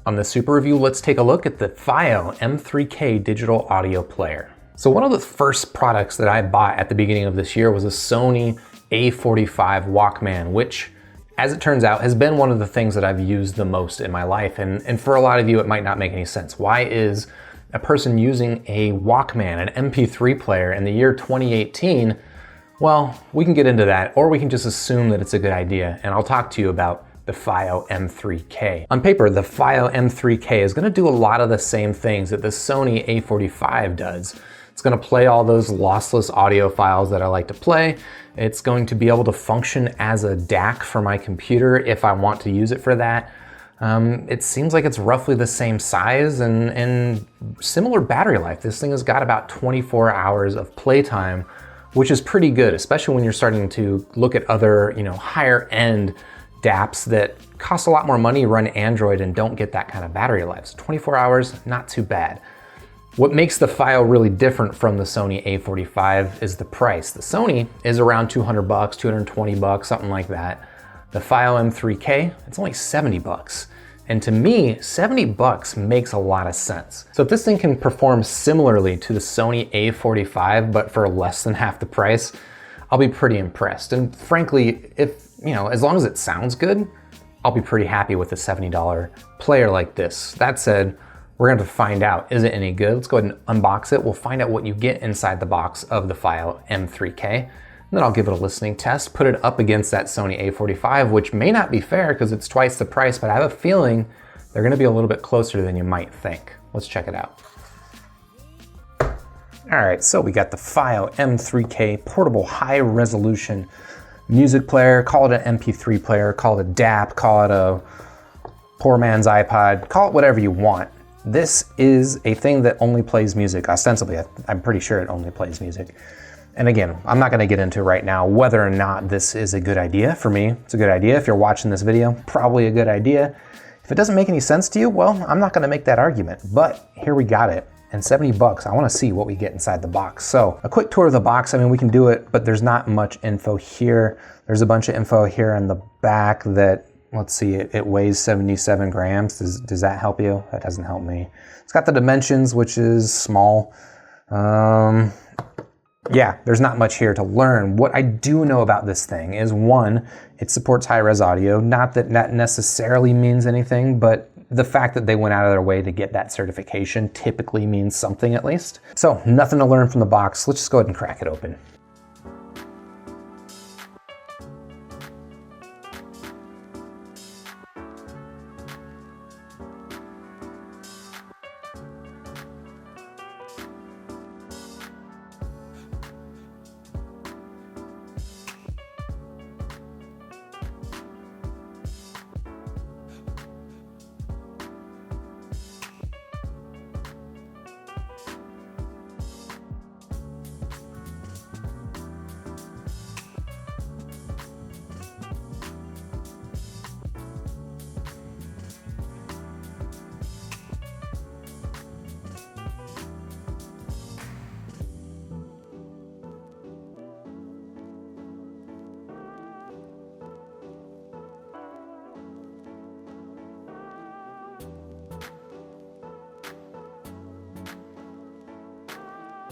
On this super review, let's take a look at the Fiio M3K digital audio player. So one of the first products that I bought at the beginning of this year was a Sony A45 Walkman, which, as it turns out, has been one of the things that I've used the most in my life. And for a lot of you, it might not make any sense. Why is a person using a Walkman, an MP3 player in the year 2018? Well, we can get into that, or we can just assume that it's a good idea, and I'll talk to you about the Fiio M3K. On paper, the Fiio M3K is gonna do a lot of the same things that the Sony A45 does. It's gonna play all those lossless audio files that I like to play. It's going to be able to function as a DAC for my computer if I want to use it for that. It seems like it's roughly the same size and similar battery life. This thing has got about 24 hours of playtime, which is pretty good, especially when you're starting to look at other, higher end DAPs that cost a lot more money, run Android, and don't get that kind of battery life. So 24 hours, not too bad. What makes the Fiio really different from the Sony A45 is the price. The Sony is around 200 bucks, 220 bucks, something like that. The Fiio M3K, it's only 70 bucks. And to me, 70 bucks makes a lot of sense. So if this thing can perform similarly to the Sony A45, but for less than half the price, I'll be pretty impressed. And frankly, as long as it sounds good, I'll be pretty happy with a $70 player like this. That said, we're going to find out, is it any good? Let's go ahead and unbox it. We'll find out what you get inside the box of the Fiio M3K. And then I'll give it a listening test, put it up against that Sony A45, which may not be fair because it's twice the price, but I have a feeling they're going to be a little bit closer than you might think. Let's check it out. All right, so we got the Fiio M3K portable high resolution music player. Call it an MP3 player, call it a DAP, call it a poor man's iPod, call it whatever you want. This is a thing that only plays music, ostensibly. I'm pretty sure it only plays music. And again, I'm not gonna get into right now whether or not this is a good idea. For me, it's a good idea. If you're watching this video, probably a good idea. If it doesn't make any sense to you, well, I'm not gonna make that argument, but here we got it. And 70 bucks, I wanna see what we get inside the box. So a quick tour of the box, we can do it, but there's not much info here. There's a bunch of info here in the back that, let's see, it weighs 77 grams. Does that help you? That doesn't help me. It's got the dimensions, which is small. Yeah, there's not much here to learn. What I do know about this thing is, one, it supports high-res audio. Not that that necessarily means anything, but the fact that they went out of their way to get that certification typically means something, at least. So nothing to learn from the box. Let's just go ahead and crack it open.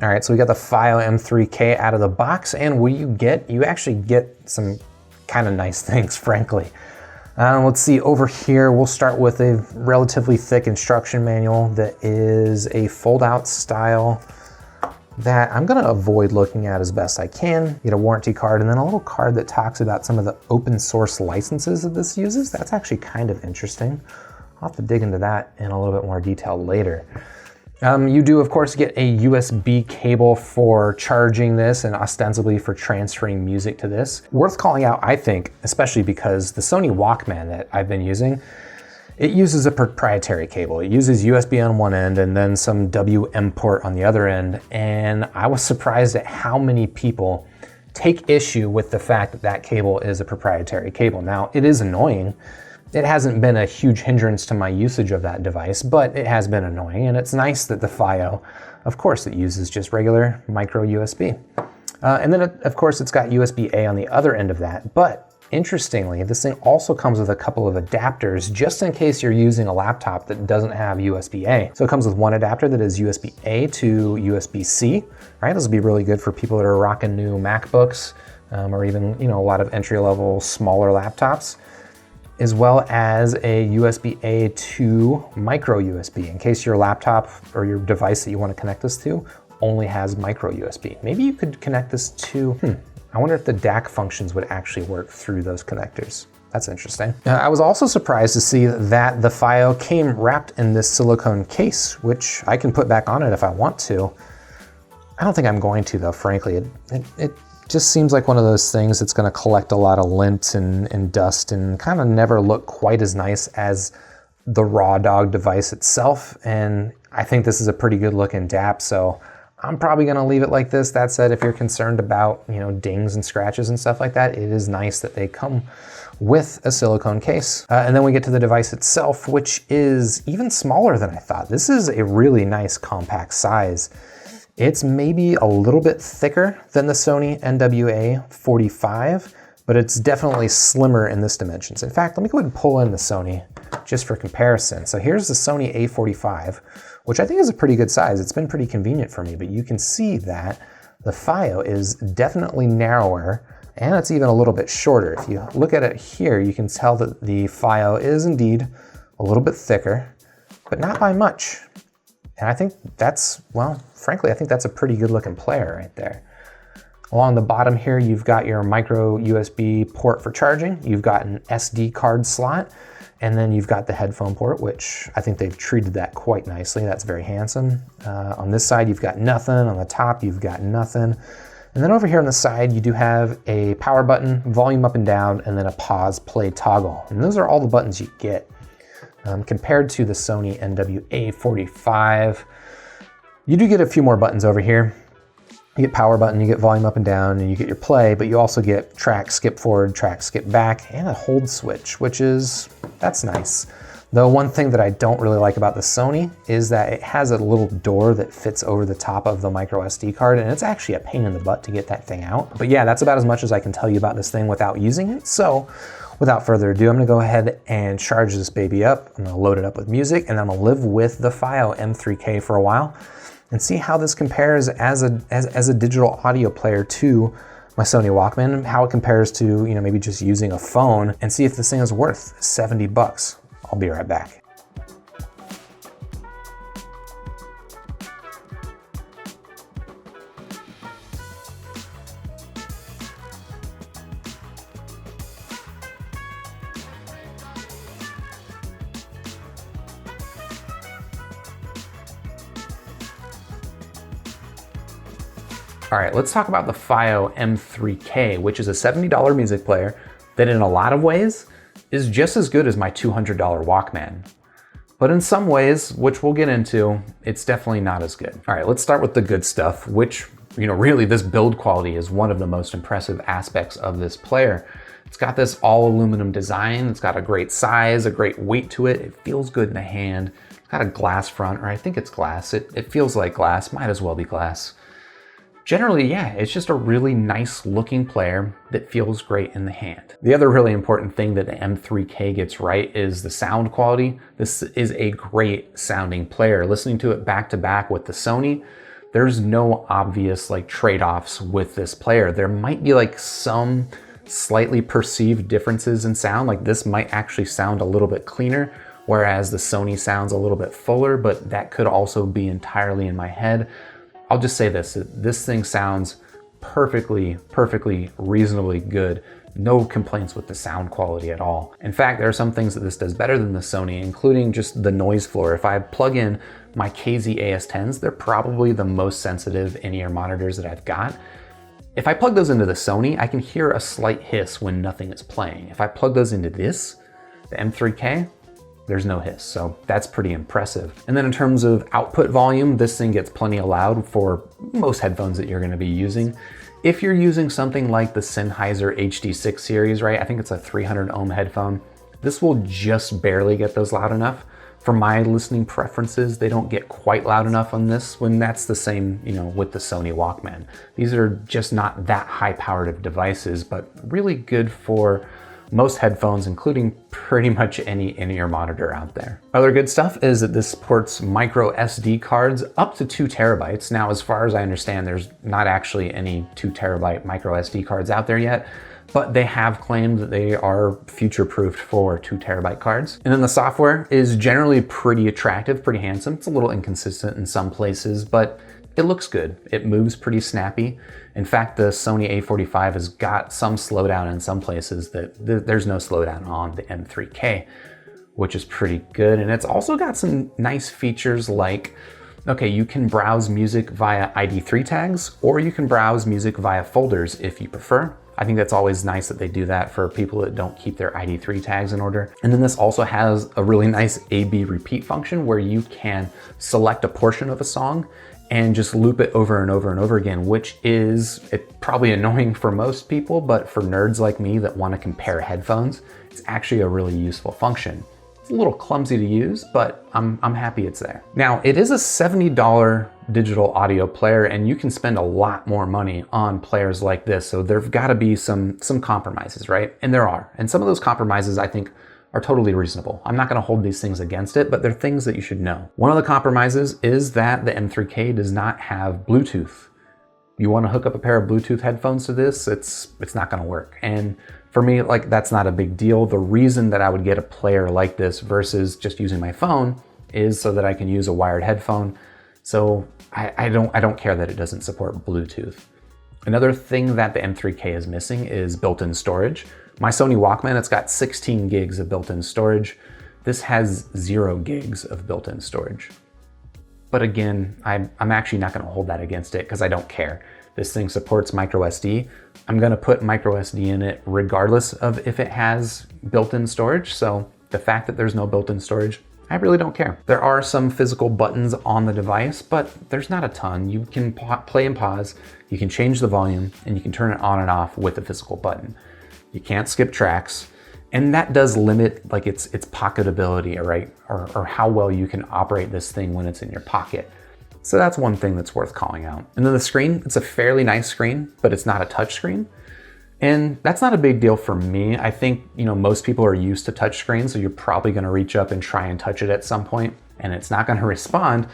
All right, so we got the Fiio M3K out of the box, and what you get, you actually get some kind of nice things, frankly. Let's see, over here, we'll start with a relatively thick instruction manual that is a fold-out style that I'm gonna avoid looking at as best I can. Get a warranty card, and then a little card that talks about some of the open source licenses that this uses. That's actually kind of interesting. I'll have to dig into that in a little bit more detail later. You do, of course, get a USB cable for charging this and ostensibly for transferring music to this. Worth calling out, I think, especially because the Sony Walkman that I've been using, it uses a proprietary cable. It uses USB on one end and then some WM port on the other end. And I was surprised at how many people take issue with the fact that that cable is a proprietary cable. Now, it is annoying. It hasn't been a huge hindrance to my usage of that device, but it has been annoying, and it's nice that the Fiio, of course, it uses just regular micro USB. And then, of course, it's got USB-A on the other end of that, but Interestingly, this thing also comes with a couple of adapters just in case you're using a laptop that doesn't have USB-A. So it comes with one adapter that is USB-A to USB-C, right? This will be really good for people that are rocking new MacBooks or even, a lot of entry-level smaller laptops, as well as a USB-A to micro USB in case your laptop or your device that you want to connect this to only has micro USB. Maybe you could connect this to, I wonder if the DAC functions would actually work through those connectors. That's interesting. I was also surprised to see that the Fiio came wrapped in this silicone case, which I can put back on it if I want to. I don't think I'm going to though, frankly. It just seems like one of those things that's gonna collect a lot of lint and dust and kind of never look quite as nice as the raw dog device itself. And I think this is a pretty good looking DAP, so I'm probably gonna leave it like this. That said, if you're concerned about, dings and scratches and stuff like that, it is nice that they come with a silicone case. And then we get to the device itself, which is even smaller than I thought. This is a really nice compact size. It's maybe a little bit thicker than the Sony NWA45, but it's definitely slimmer in this dimensions. In fact, let me go ahead and pull in the Sony just for comparison. So here's the Sony A45, which I think is a pretty good size. It's been pretty convenient for me, but you can see that the Fiio is definitely narrower and it's even a little bit shorter. If you look at it here, you can tell that the Fiio is indeed a little bit thicker, but not by much. And I think that's, well, frankly, I think that's a pretty good looking player right there. Along the bottom here, you've got your micro USB port for charging. You've got an SD card slot, and then you've got the headphone port, which I think they've treated that quite nicely. That's very handsome. On this side, you've got nothing. On the top, you've got nothing. And then over here on the side, you do have a power button, volume up and down, and then a pause play toggle. And those are all the buttons you get. Compared to the Sony NWA45, you do get a few more buttons over here. You get power button, you get volume up and down, and you get your play, but you also get track skip forward, track skip back, and a hold switch, that's nice. Though one thing that I don't really like about the Sony is that it has a little door that fits over the top of the micro SD card, and it's actually a pain in the butt to get that thing out. But yeah, that's about as much as I can tell you about this thing without using it. So without further ado, I'm gonna go ahead and charge this baby up. I'm gonna load it up with music, and I'm gonna live with the Fiio M3K for a while and see how this compares as a digital audio player to my Sony Walkman, how it compares to, maybe just using a phone, and see if this thing is worth 70 bucks. I'll be right back. All right, let's talk about the Fiio M3K, which is a $70 music player that in a lot of ways is just as good as my $200 Walkman. But in some ways, which we'll get into, it's definitely not as good. All right, let's start with the good stuff, which, really this build quality is one of the most impressive aspects of this player. It's got this all aluminum design. It's got a great size, a great weight to it. It feels good in the hand. It's got a glass front, or I think it's glass. It feels like glass, might as well be glass. Generally, yeah, it's just a really nice looking player that feels great in the hand. The other really important thing that the M3K gets right is the sound quality. This is a great sounding player. Listening to it back to back with the Sony, there's no obvious trade-offs with this player. There might be some slightly perceived differences in sound. This might actually sound a little bit cleaner, whereas the Sony sounds a little bit fuller, but that could also be entirely in my head. I'll just say this thing sounds perfectly reasonably good. No complaints with the sound quality at all. In fact, there are some things that this does better than the Sony, including just the noise floor. If I plug in my KZ AS10s, they're probably the most sensitive in-ear monitors that I've got. If I plug those into the Sony, I can hear a slight hiss when nothing is playing. If I plug those into this, the M3K, there's no hiss, so that's pretty impressive. And then in terms of output volume, this thing gets plenty loud for most headphones that you're gonna be using. If you're using something like the Sennheiser HD6 series, right? I think it's a 300 ohm headphone. This will just barely get those loud enough, For my listening preferences, they don't get quite loud enough on this, when that's the same, with the Sony Walkman. These are just not that high-powered of devices, but really good for most headphones, including pretty much any in-ear monitor out there. Other good stuff is that this supports micro SD cards up to 2 terabytes. Now, as far as I understand, there's not actually any 2 terabyte micro SD cards out there yet, but they have claimed that they are future-proofed for 2 terabyte cards. And then the software is generally pretty attractive, pretty handsome. It's a little inconsistent in some places, but it looks good. It moves pretty snappy. In fact, the Sony A45 has got some slowdown in some places that there's no slowdown on the M3K, which is pretty good. And it's also got some nice features like, okay, you can browse music via ID3 tags, or you can browse music via folders if you prefer. I think that's always nice that they do that for people that don't keep their ID3 tags in order. And then this also has a really nice A/B repeat function where you can select a portion of a song and just loop it over and over and over again, which is probably annoying for most people, but for nerds like me that want to compare headphones, it's actually a really useful function. It's a little clumsy to use, but I'm happy it's there. Now, it is a $70 digital audio player, and you can spend a lot more money on players like this, so there've got to be some compromises, right? And there are. And some of those compromises, I think, are totally reasonable. I'm not going to hold these things against it, but they're things that you should know. One of the compromises is that the M3K does not have Bluetooth. You want to hook up a pair of Bluetooth headphones to this, it's not going to work. And for me, that's not a big deal. The reason that I would get a player like this versus just using my phone is so that I can use a wired headphone. So I don't care that it doesn't support Bluetooth. Another thing that the M3K is missing is built-in storage. My Sony Walkman, it's got 16 gigs of built-in storage. This has 0 gigs of built-in storage. But again, I'm actually not going to hold that against it because I don't care. This thing supports micro SD. I'm going to put micro SD in it regardless of if it has built-in storage. So the fact that there's no built-in storage, I really don't care. There are some physical buttons on the device, but there's not a ton. You can play and pause, you can change the volume, and you can turn it on and off with a physical button. You can't skip tracks, and that does limit its pocketability, right? Or how well you can operate this thing when it's in your pocket. So that's one thing that's worth calling out. And then the screen, it's a fairly nice screen, but it's not a touch screen. And that's not a big deal for me. I think, most people are used to touch screens, so you're probably gonna reach up and try and touch it at some point, and it's not gonna respond.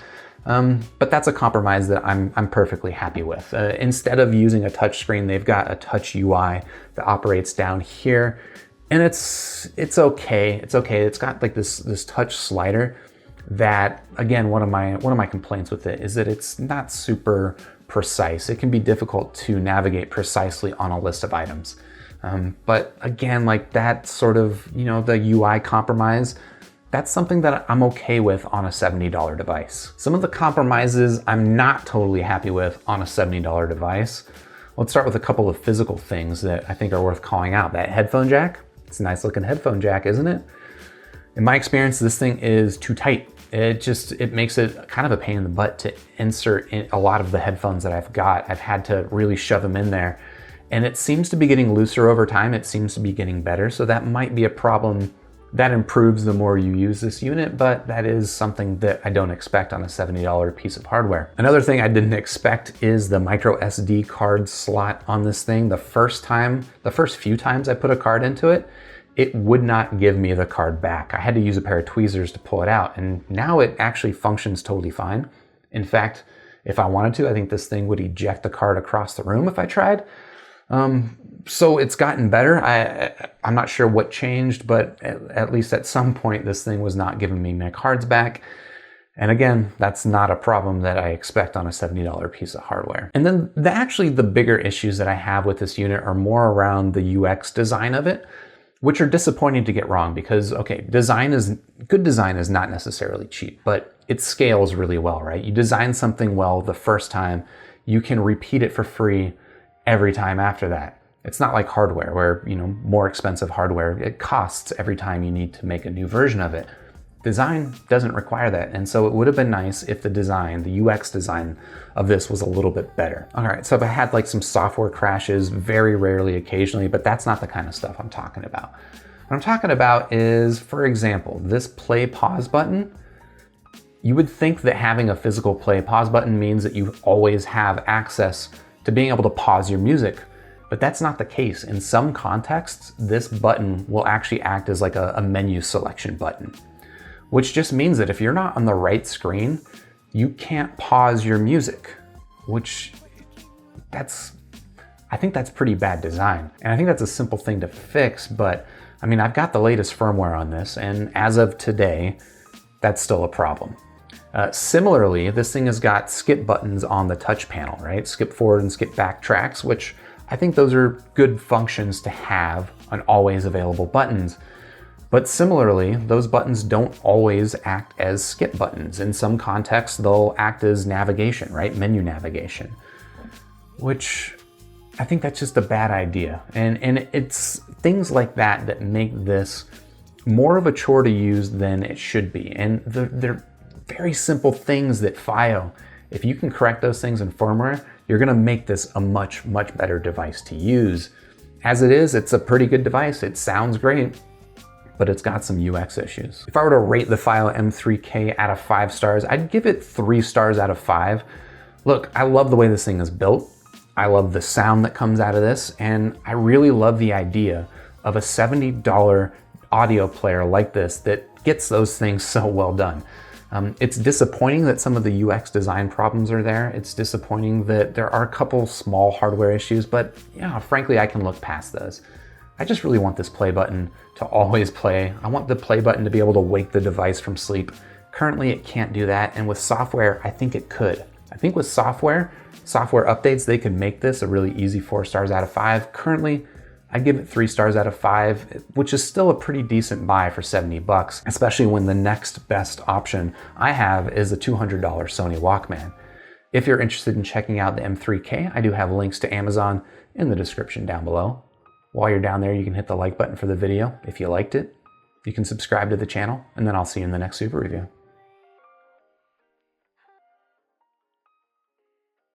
But that's a compromise that I'm perfectly happy with. Instead of using a touch screen, they've got a touch UI that operates down here, and it's okay. It's okay. It's got this touch slider that, again, one of my complaints with it is that it's not super precise. It can be difficult to navigate precisely on a list of items. But again, that sort of, the UI compromise, that's something that I'm okay with on a $70 device. Some of the compromises I'm not totally happy with on a $70 device. Let's start with a couple of physical things that I think are worth calling out. That headphone jack, it's a nice looking headphone jack, isn't it? In my experience, this thing is too tight. It makes it kind of a pain in the butt to insert in a lot of the headphones that I've got. I've had to really shove them in there, and it seems to be getting looser over time. It seems to be getting better, so that might be a problem. That improves the more you use this unit, but that is something that I don't expect on a $70 piece of hardware. Another thing I didn't expect is the micro SD card slot on this thing. The first few times I put a card into it, it would not give me the card back. I had to use a pair of tweezers to pull it out, and now it actually functions totally fine. In fact, if I wanted to, I think this thing would eject the card across the room if I tried. So it's gotten better. I'm not sure what changed, but at least at some point this thing was not giving me my cards back. And again, that's not a problem that I expect on a $70 piece of hardware. And then actually the bigger issues that I have with this unit are more around the UX design of it, which are disappointing to get wrong because, okay, good design is not necessarily cheap, but it scales really well, right? You design something well the first time, you can repeat it for free every time after that. It's not like hardware where, more expensive hardware, it costs every time you need to make a new version of it. Design doesn't require that. And so it would have been nice if the UX design of this was a little bit better. All right, so I've had some software crashes very rarely, occasionally, but that's not the kind of stuff I'm talking about. What I'm talking about is, for example, this play pause button. You would think that having a physical play pause button means that you always have access to being able to pause your music, but that's not the case. In some contexts, this button will actually act as like a menu selection button, which just means that if you're not on the right screen, you can't pause your music, which I think that's pretty bad design. And I think that's a simple thing to fix, but I mean, I've got the latest firmware on this, and as of today, that's still a problem. Similarly, this thing has got skip buttons on the touch panel, right? Skip forward and skip back tracks, which I think those are good functions to have on always available buttons. But similarly, those buttons don't always act as skip buttons. In some contexts, they'll act as navigation, right? Menu navigation, which I think that's just a bad idea. And it's things like that that make this more of a chore to use than it should be. And they're very simple things that Fiio, if you can correct those things in firmware, you're gonna make this a much, much better device to use. As it is, it's a pretty good device. It sounds great, but it's got some UX issues. If I were to rate the Fiio M3K out of 5 stars, I'd give it 3 stars out of 5. Look, I love the way this thing is built. I love the sound that comes out of this, and I really love the idea of a $70 audio player like this that gets those things so well done. It's disappointing that some of the UX design problems are there. It's disappointing that there are a couple small hardware issues, but yeah, frankly, I can look past those. I just really want this play button to always play. I want the play button to be able to wake the device from sleep. Currently, it can't do that, and with software, I think it could. I think with software updates, they could make this a really easy 4 stars out of 5. Currently, I'd give it 3 stars out of 5, which is still a pretty decent buy for 70 bucks, especially when the next best option I have is a $200 Sony Walkman. If you're interested in checking out the M3K, I do have links to Amazon in the description down below. While you're down there, you can hit the like button for the video if you liked it. You can subscribe to the channel, and then I'll see you in the next super review.